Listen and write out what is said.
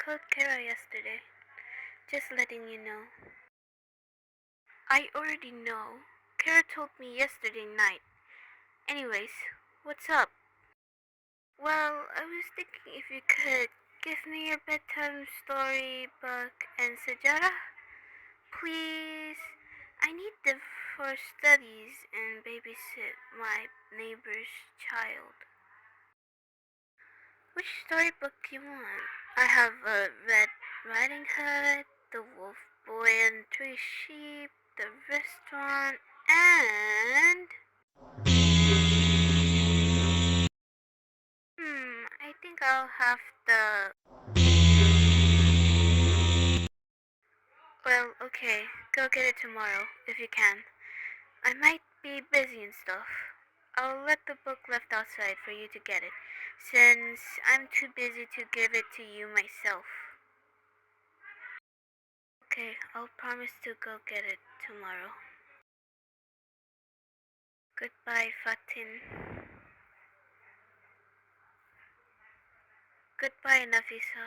told Kara yesterday. Just letting you know. I already know. Kara told me yesterday night. Anyways, what's up? Well, I was thinking if you could give me your bedtime story book and Sajara. Please. I need them for studies and babysit my neighbor's child. Which storybook you want? I have a Red Riding Hood, The Wolf Boy and Three Sheep, The Restaurant, and... I think I'll have the... Well, okay, go get it tomorrow, if you can. I might be busy and stuff. I'll let the book left outside for you to get it, since I'm too busy to give it to you myself. Okay, I'll promise to go get it tomorrow. Goodbye, Fatin. Goodbye, Nafisa.